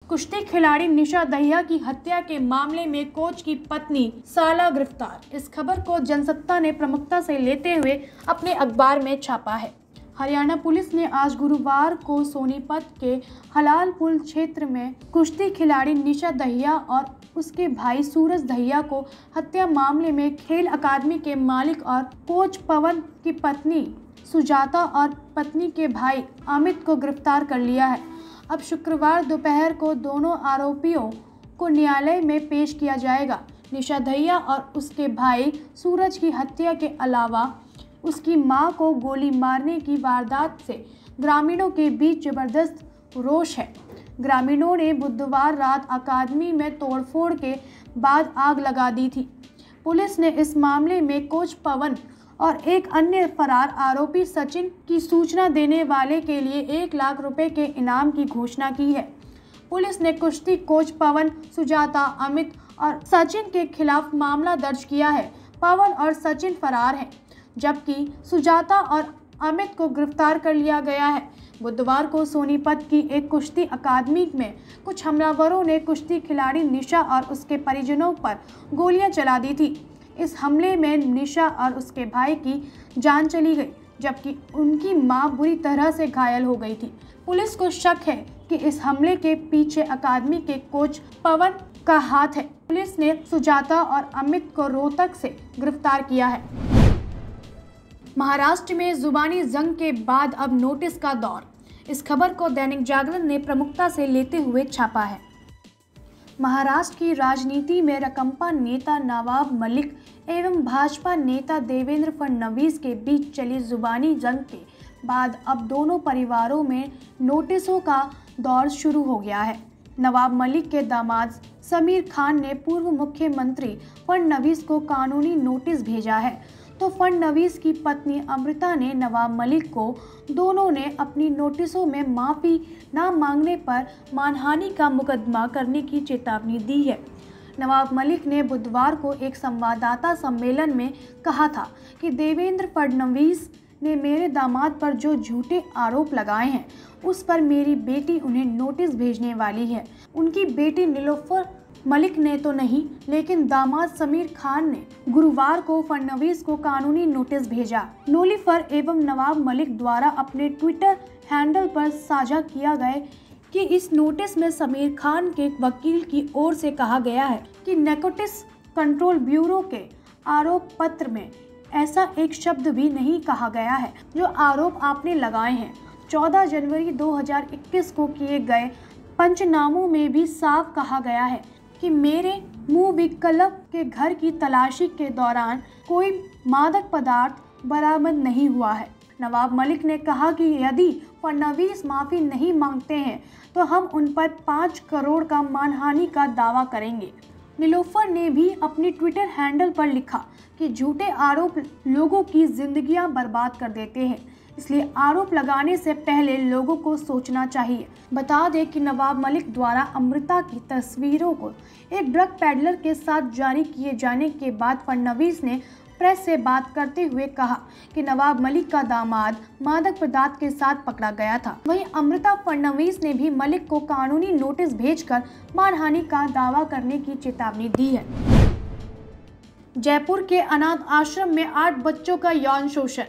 कुश्ती खिलाड़ी निशा दहिया की हत्या के मामले में कोच की पत्नी साला गिरफ्तार। इस खबर को जनसत्ता ने प्रमुखता से लेते हुए अपने अखबार में छापा है। हरियाणा पुलिस ने आज गुरुवार को सोनीपत के हलालपुर क्षेत्र में कुश्ती खिलाड़ी निशा दहिया और उसके भाई सूरज दहिया को हत्या मामले में खेल अकादमी के मालिक और कोच पवन की पत्नी सुजाता और पत्नी के भाई अमित को गिरफ्तार कर लिया है। अब शुक्रवार दोपहर को दोनों आरोपियों को न्यायालय में पेश किया जाएगा। निशा दहिया और उसके भाई सूरज की हत्या के अलावा उसकी मां को गोली मारने की वारदात से ग्रामीणों के बीच जबरदस्त रोष है। ग्रामीणों ने बुधवार रात अकादमी में तोड़फोड़ के बाद आग लगा दी थी। पुलिस ने इस मामले में कोच पवन और एक अन्य फरार आरोपी सचिन की सूचना देने वाले के लिए 1 लाख रुपए के इनाम की घोषणा की है। पुलिस ने कुश्ती कोच पवन, सुजाता, अमित और सचिन के खिलाफ मामला दर्ज किया है। पवन और सचिन फरार हैं, जबकि सुजाता और अमित को गिरफ्तार कर लिया गया है। बुधवार को सोनीपत की एक कुश्ती अकादमी में कुछ हमलावरों ने कुश्ती खिलाड़ी निशा और उसके परिजनों पर गोलियां चला दी थी। इस हमले में निशा और उसके भाई की जान चली गई, जबकि उनकी मां बुरी तरह से घायल हो गई थी। पुलिस को शक है कि इस हमले के पीछे अकादमी के कोच पवन का हाथ है। पुलिस ने सुजाता और अमित को रोहतक से गिरफ्तार किया है। महाराष्ट्र में जुबानी जंग के बाद अब नोटिस का दौर। इस खबर को दैनिक जागरण ने प्रमुखता से लेते हुए छापा है। महाराष्ट्र की राजनीति में रकंपा नेता नवाब मलिक एवं भाजपा नेता देवेंद्र फडणवीस के बीच चली जुबानी जंग के बाद अब दोनों परिवारों में नोटिसों का दौर शुरू हो गया है। नवाब मलिक के दामाद समीर खान ने पूर्व मुख्यमंत्री फडणवीस को कानूनी नोटिस भेजा है, तो फडणवीस की पत्नी अमृता ने नवाब मलिक को दोनों ने अपनी नोटिसों में माफ़ी न मांगने पर मानहानि का मुकदमा करने की चेतावनी दी है। नवाब मलिक ने बुधवार को एक संवाददाता सम्मेलन में कहा था कि देवेंद्र फडणवीस ने मेरे दामाद पर जो झूठे आरोप लगाए हैं, उस पर मेरी बेटी उन्हें नोटिस भेजने वाली है। उनकी बेटी नीलोफर मलिक ने तो नहीं, लेकिन दामाद समीर खान ने गुरुवार को फडणवीस को कानूनी नोटिस भेजा। नीलोफर एवं नवाब मलिक द्वारा अपने ट्विटर हैंडल पर साझा किया गया कि इस नोटिस में समीर खान के वकील की ओर से कहा गया है कि नैर्कोटिक्स कंट्रोल ब्यूरो के आरोप पत्र में ऐसा एक शब्द भी नहीं कहा गया है जो आरोप आपने लगाए हैं। 14 जनवरी 2021 को किए गए पंचनामों में भी साफ कहा गया है कि मेरे मुवक्किल के घर की तलाशी के दौरान कोई मादक पदार्थ बरामद नहीं हुआ है। नवाब मलिक ने कहा कि यदि फडणवीस माफ़ी नहीं मांगते हैं तो हम उन पर 5 करोड़ का मानहानि का दावा करेंगे। नीलोफर ने भी अपनी ट्विटर हैंडल पर लिखा कि झूठे आरोप लोगों की जिंदगियां बर्बाद कर देते हैं, इसलिए आरोप लगाने से पहले लोगों को सोचना चाहिए। बता दें कि नवाब मलिक द्वारा अमृता की तस्वीरों को एक ड्रग पैडलर के साथ जारी किए जाने के बाद फडणवीस ने प्रेस से बात करते हुए कहा कि नवाब मलिक का दामाद मादक पदार्थ के साथ पकड़ा गया था। वहीं अमृता फडणवीस ने भी मलिक को कानूनी नोटिस भेजकर मानहानि का दावा करने की चेतावनी दी है। जयपुर के अनाथ आश्रम में 8 बच्चों का यौन शोषण।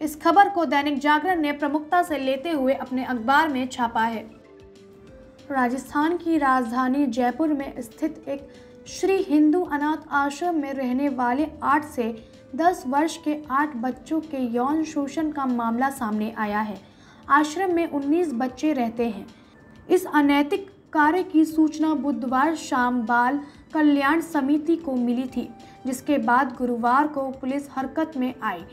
इस खबर को दैनिक जागरण ने प्रमुखता से लेते हुए अपने अखबार में छापा है। राजस्थान की राजधानी जयपुर में स्थित एक श्री हिंदू अनाथ आश्रम में रहने वाले 8 से 10 वर्ष के 8 बच्चों के यौन शोषण का मामला सामने आया है। आश्रम में 19 बच्चे रहते हैं। इस अनैतिक कार्य की सूचना बुधवार शाम बाल कल्याण समिति को मिली थी, जिसके बाद गुरुवार को पुलिस हरकत में आई।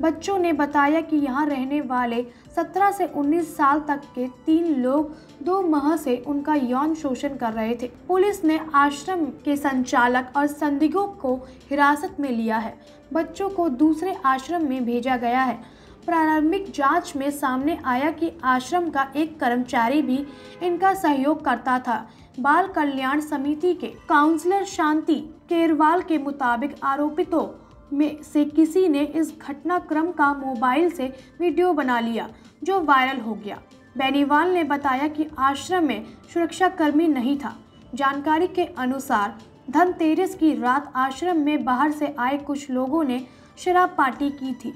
बच्चों ने बताया कि यहाँ रहने वाले 17 से 19 साल तक के 3 लोग 2 माह से उनका यौन शोषण कर रहे थे। पुलिस ने आश्रम के संचालक और संदिग्धों को हिरासत में लिया है। बच्चों को दूसरे आश्रम में भेजा गया है। प्रारंभिक जांच में सामने आया कि आश्रम का एक कर्मचारी भी इनका सहयोग करता था। बाल कल्याण समिति के काउंसलर शांति केरवाल के मुताबिक आरोपितों में से किसी ने इस घटनाक्रम का मोबाइल से वीडियो बना लिया, जो वायरल हो गया। बेनीवाल ने बताया कि आश्रम में सुरक्षाकर्मी नहीं था। जानकारी के अनुसार धनतेरस की रात आश्रम में बाहर से आए कुछ लोगों ने शराब पार्टी की थी।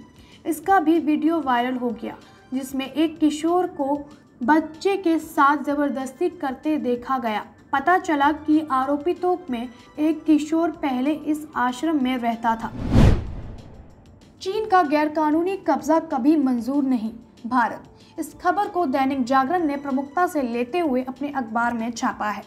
इसका भी वीडियो वायरल हो गया, जिसमें एक किशोर को बच्चे के साथ जबरदस्ती करते देखा गया। पता चला कि आरोपितों में एक किशोर पहले इस आश्रम में रहता था। चीन का गैरकानूनी कब्जा कभी मंजूर नहीं, भारत। इस खबर को दैनिक जागरण ने प्रमुखता से लेते हुए अपने अखबार में छापा है।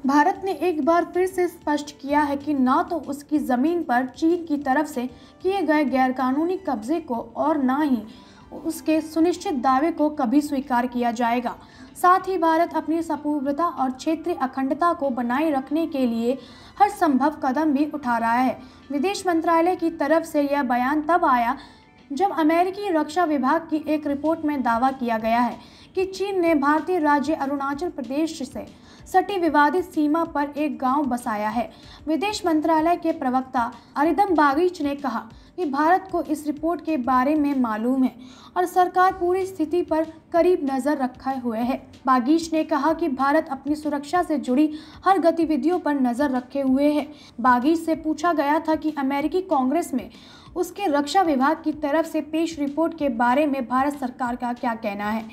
भारत ने एक बार फिर से स्पष्ट किया है कि न तो उसकी जमीन पर चीन की तरफ से किए गए गैरकानूनी कब्जे को और न ही उसके सुनिश्चित दावे को कभी स्वीकार किया जाएगा। साथ ही भारत अपनी संप्रभुता और क्षेत्रीय अखंडता को बनाए रखने के लिए हर संभव कदम भी उठा रहा है। विदेश मंत्रालय की तरफ से यह बयान तब आया जब अमेरिकी रक्षा विभाग की एक रिपोर्ट में दावा किया गया है कि चीन ने भारतीय राज्य अरुणाचल प्रदेश से सटी विवादित सीमा पर एक गांव बसाया है। विदेश मंत्रालय के प्रवक्ता अरिंदम बागीच ने कहा कि भारत को इस रिपोर्ट के बारे में मालूम है और सरकार पूरी स्थिति पर करीब नजर रखे हुए है। बागीच ने कहा कि भारत अपनी सुरक्षा से जुड़ी हर गतिविधियों पर नजर रखे हुए है। बागीच से पूछा गया था कि अमेरिकी कांग्रेस में उसके रक्षा विभाग की तरफ से पेश रिपोर्ट के बारे में भारत सरकार का क्या कहना है।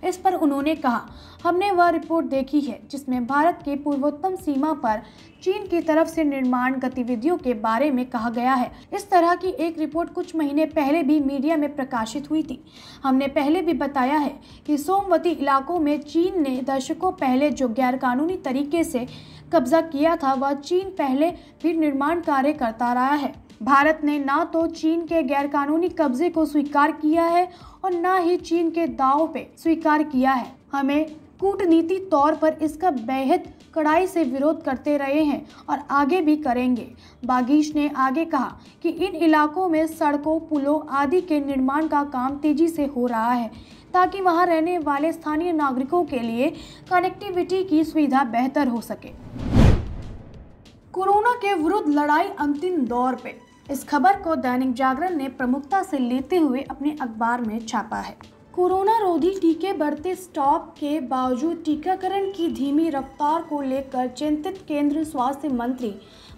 इस पर उन्होंने कहा, हमने वह रिपोर्ट देखी है जिसमें भारत के पूर्वोत्तर सीमा पर चीन की तरफ से निर्माण गतिविधियों के बारे में कहा गया है। इस तरह की एक रिपोर्ट कुछ महीने पहले भी मीडिया में प्रकाशित हुई थी। हमने पहले भी बताया है कि सोमवती इलाकों में चीन ने दशकों पहले जो गैरकानूनी तरीके से कब्जा किया था, वह चीन पहले भी निर्माण कार्य करता रहा है। भारत ने न तो चीन के गैरकानूनी कब्जे को स्वीकार किया है और न ही चीन के दाव पे स्वीकार किया है। हमें कूटनीतिक तौर पर इसका बेहद कड़ाई से विरोध करते रहे हैं और आगे भी करेंगे। बागीच ने आगे कहा कि इन इलाकों में सड़कों, पुलों आदि के निर्माण का काम तेजी से हो रहा है ताकि वहां रहने वाले स्थानीय नागरिकों के लिए कनेक्टिविटी की सुविधा बेहतर हो सके। कोरोना के विरुद्ध लड़ाई अंतिम दौर पे। इस खबर को दैनिक जागरण ने प्रमुखता से लेते हुए अपने अखबार में छापा है। कोरोना रोधी टीके बढ़ते स्टॉक के बावजूद टीकाकरण की धीमी रफ्तार को लेकर चिंतित केंद्रीय स्वास्थ्य मंत्री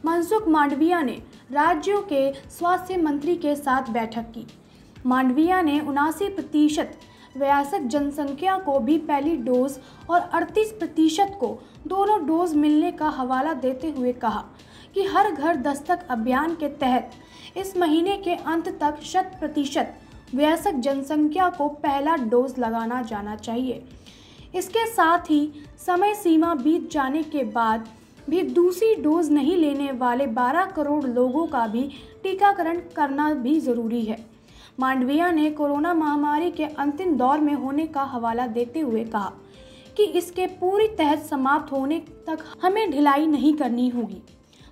मनसुख मांडविया ने राज्यों के स्वास्थ्य मंत्री के साथ बैठक की। मांडविया ने 79% वयस्क जनसंख्या को भी पहली डोज और 38% को दोनों डोज मिलने का हवाला देते हुए कहा कि हर घर दस्तक अभियान के तहत इस महीने के अंत तक 100% वयस्क जनसंख्या को पहला डोज लगाना जाना चाहिए। इसके साथ ही समय सीमा बीत जाने के बाद भी दूसरी डोज नहीं लेने वाले 12 करोड़ लोगों का भी टीकाकरण करना भी जरूरी है। मांडविया ने कोरोना महामारी के अंतिम दौर में होने का हवाला देते हुए कहा कि इसके पूरी तहत समाप्त होने तक हमें ढिलाई नहीं करनी होगी।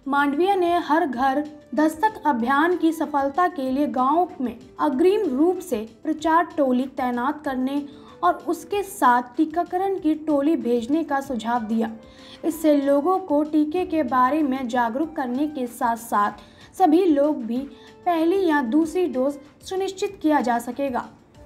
मांडविया ने हर घर दस्तक अभियान की सफलता के लिए गांवों में अग्रिम रूप से प्रचार टोली तैनात करने और उसके साथ टीकाकरण की टोली भेजने का सुझाव दिया। इससे लोगों को टीके के बारे में जागरूक करने के साथ साथ सभी लोग भी पहली या दूसरी डोज सुनिश्चित किया जा सकेगा।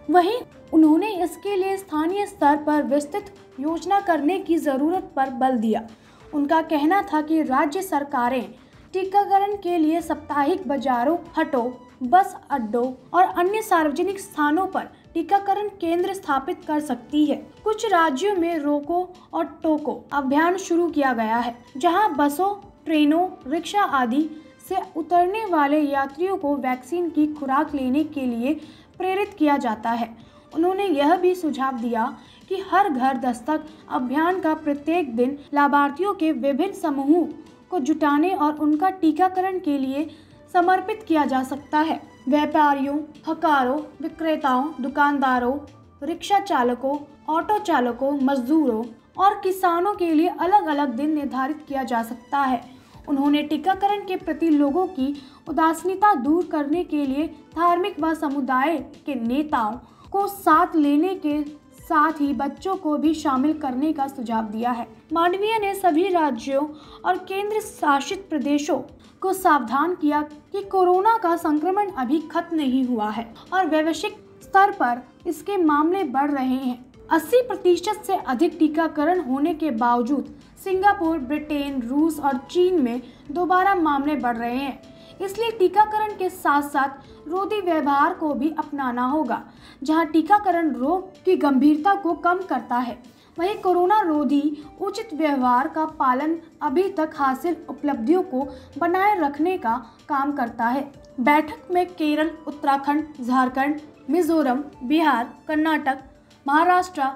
वहीं उन्होंने इसके लिए स्थानीय स्तर पर विस्तृत योजना करने की जरूरत पर बल दिया। उनका कहना था कि राज्य सरकारें टीकाकरण के लिए साप्ताहिक बाजारों, हटों, बस अड्डों और अन्य सार्वजनिक स्थानों पर टीकाकरण केंद्र स्थापित कर सकती है। कुछ राज्यों में रोको और टोको अभियान शुरू किया गया है, जहां बसों, ट्रेनों, रिक्शा आदि से उतरने वाले यात्रियों को वैक्सीन की खुराक लेने के लिए प्रेरित किया जाता है। उन्होंने यह भी सुझाव दिया कि हर घर दस्तक अभियान का प्रत्येक दिन लाभार्थियों के विभिन्न समूहों को जुटाने और उनका टीकाकरण के लिए समर्पित किया जा सकता है। व्यापारियों, हकारों, विक्रेताओं, दुकानदारों, रिक्शा चालकों, ऑटो चालकों, मजदूरों और किसानों के लिए अलग अलग दिन निर्धारित किया जा सकता है। उन्होंने टीकाकरण के प्रति लोगों की उदासीनता दूर करने के लिए धार्मिक व समुदाय के नेताओं को साथ लेने के साथ ही बच्चों को भी शामिल करने का सुझाव दिया है। मांडविया ने सभी राज्यों और केंद्र शासित प्रदेशों को सावधान किया कि कोरोना का संक्रमण अभी खत्म नहीं हुआ है और वैश्विक स्तर पर इसके मामले बढ़ रहे हैं। 80% से अधिक टीकाकरण होने के बावजूद सिंगापुर, ब्रिटेन, रूस और चीन में दोबारा मामले बढ़ रहे हैं। इसलिए टीकाकरण के साथ साथ रोधी व्यवहार को भी अपनाना होगा। जहां टीकाकरण रोग की गंभीरता को कम करता है, वहीं कोरोना रोधी उचित व्यवहार का पालन अभी तक हासिल उपलब्धियों को बनाए रखने का काम करता है। बैठक में केरल, उत्तराखंड, झारखंड, मिजोरम, बिहार, कर्नाटक, महाराष्ट्र,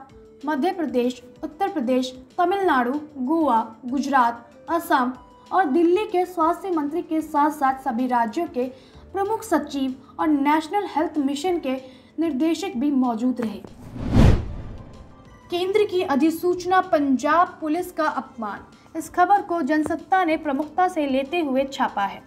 मध्य प्रदेश, उत्तर प्रदेश, तमिलनाडु, गोवा, गुजरात, असम और दिल्ली के स्वास्थ्य मंत्री के साथ साथ सभी राज्यों के प्रमुख सचिव और नेशनल हेल्थ मिशन के निर्देशक भी मौजूद रहे। केंद्र की अधिसूचना, पंजाब पुलिस का अपमान। इस खबर को जनसत्ता ने प्रमुखता से लेते हुए छापा है।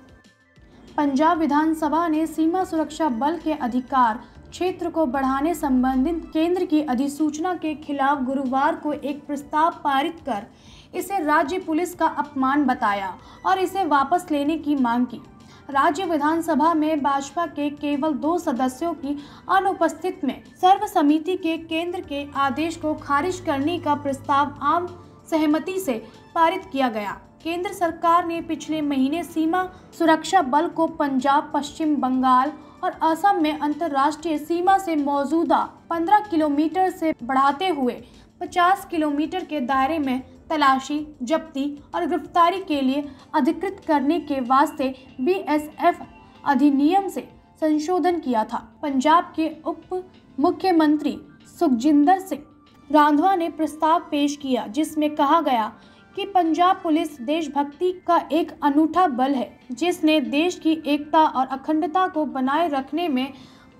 पंजाब विधानसभा ने सीमा सुरक्षा बल के अधिकार क्षेत्र को बढ़ाने संबंधित केंद्र की अधिसूचना के खिलाफ गुरुवार को एक प्रस्ताव पारित कर इसे राज्य पुलिस का अपमान बताया और इसे वापस लेने की मांग की। राज्य विधानसभा में भाजपा के केवल 2 सदस्यों की अनुपस्थिति में सर्वसम्मति के केंद्र के आदेश को खारिज करने का प्रस्ताव आम सहमति से पारित किया गया। केंद्र सरकार ने पिछले महीने सीमा सुरक्षा बल को पंजाब, पश्चिम बंगाल और असम में अंतर्राष्ट्रीय सीमा से मौजूदा 15 किलोमीटर से बढ़ाते हुए 50 किलोमीटर के दायरे में तलाशी, जब्ती और गिरफ्तारी के लिए अधिकृत करने के वास्ते BSF अधिनियम से संशोधन किया था। पंजाब के उप मुख्यमंत्री सुखजिंदर सिंह रांधवा ने प्रस्ताव पेश किया, जिसमें कहा गया कि पंजाब पुलिस देशभक्ति का एक अनूठा बल है, जिसने देश की एकता और अखंडता को बनाए रखने में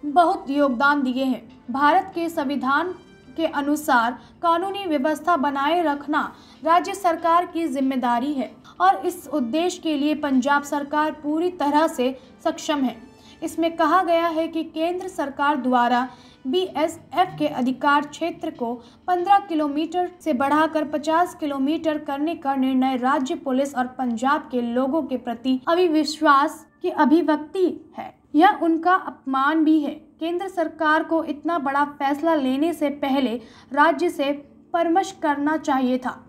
बहुत योगदान दिए हैं। भारत के संविधान के अनुसार कानूनी व्यवस्था बनाए रखना राज्य सरकार की जिम्मेदारी है और इस उद्देश्य के लिए पंजाब सरकार पूरी तरह से सक्षम है। इसमें कहा गया है कि केंद्र सरकार द्वारा BSF के अधिकार क्षेत्र को 15 किलोमीटर से बढ़ाकर 50 किलोमीटर करने का निर्णय राज्य पुलिस और पंजाब के लोगों के प्रति अविश्वास की अभिव्यक्ति है। यह उनका अपमान भी है। केंद्र सरकार को इतना बड़ा फैसला लेने से पहले राज्य से परामर्श करना चाहिए था।